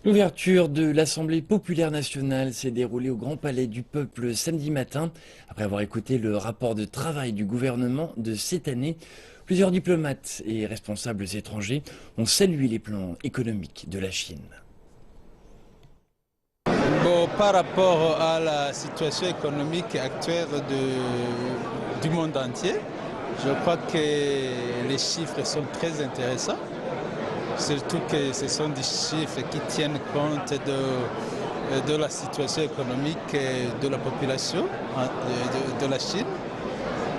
L'ouverture de l'Assemblée populaire nationale s'est déroulée au Grand Palais du Peuple samedi matin. Après avoir écouté le rapport de travail du gouvernement de cette année, plusieurs diplomates et responsables étrangers ont salué les plans économiques de la Chine. Bon, par rapport à la situation économique actuelle du monde entier, je crois que les chiffres sont très intéressants. Surtout que ce sont des chiffres qui tiennent compte de la situation économique de la population de la Chine.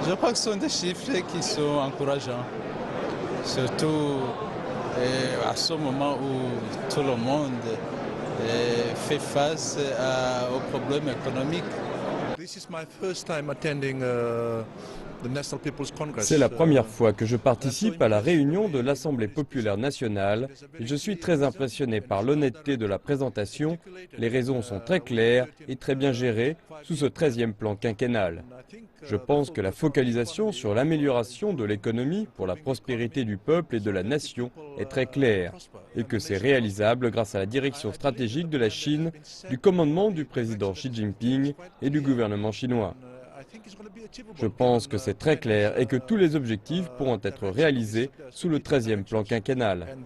Je crois que ce sont des chiffres qui sont encourageants, surtout à ce moment où tout le monde fait face aux problèmes économiques. C'est la première fois que je participe à la réunion de l'Assemblée populaire nationale et je suis très impressionné par l'honnêteté de la présentation. Les raisons sont très claires et très bien gérées sous ce 13e plan quinquennal. Je pense que la focalisation sur l'amélioration de l'économie pour la prospérité du peuple et de la nation est très claire et que c'est réalisable grâce à la direction stratégique de la Chine, du commandement du président Xi Jinping et du gouvernement chinois. Je pense que c'est très clair et que tous les objectifs pourront être réalisés sous le 13e plan quinquennal.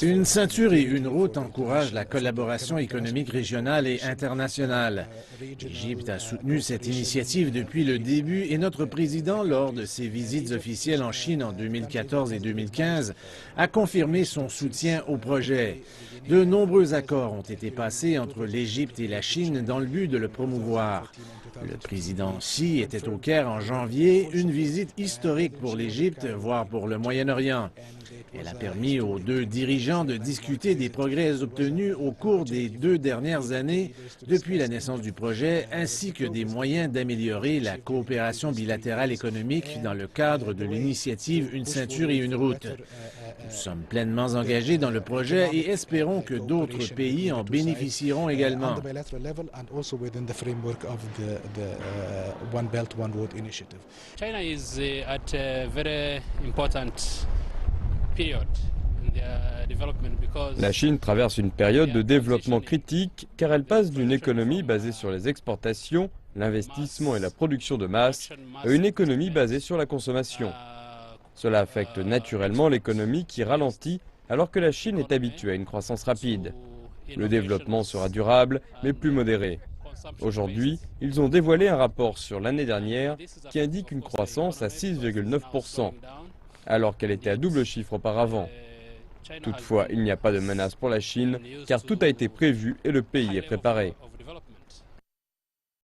Une ceinture et une route encouragent la collaboration économique régionale et internationale. L'Égypte a soutenu cette initiative depuis le début et notre président, lors de ses visites officielles en Chine en 2014 et 2015, a confirmé son soutien au projet. De nombreux accords ont été passés entre l'Égypte et la Chine dans le but de le promouvoir. Le président Xi était au Caire en janvier, une visite historique pour l'Égypte, voire pour le Moyen-Orient. Elle a permis aux deux dirigeants de discuter des progrès obtenus au cours des 2 dernières années depuis la naissance du projet, ainsi que des moyens d'améliorer la coopération bilatérale économique dans le cadre de l'initiative Une ceinture et une route. Nous sommes pleinement engagés dans le projet et espérons que d'autres pays en bénéficieront également. China is at a very important period in their development because La Chine traverse une période de développement critique car elle passe d'une économie basée sur les exportations, l'investissement et la production de masse à une économie basée sur la consommation. Cela affecte naturellement l'économie qui ralentit alors que la Chine est habituée à une croissance rapide. Le développement sera durable mais plus modéré. Aujourd'hui, ils ont dévoilé un rapport sur l'année dernière qui indique une croissance à 6,9%, alors qu'elle était à double chiffre auparavant. Toutefois, il n'y a pas de menace pour la Chine car tout a été prévu et le pays est préparé.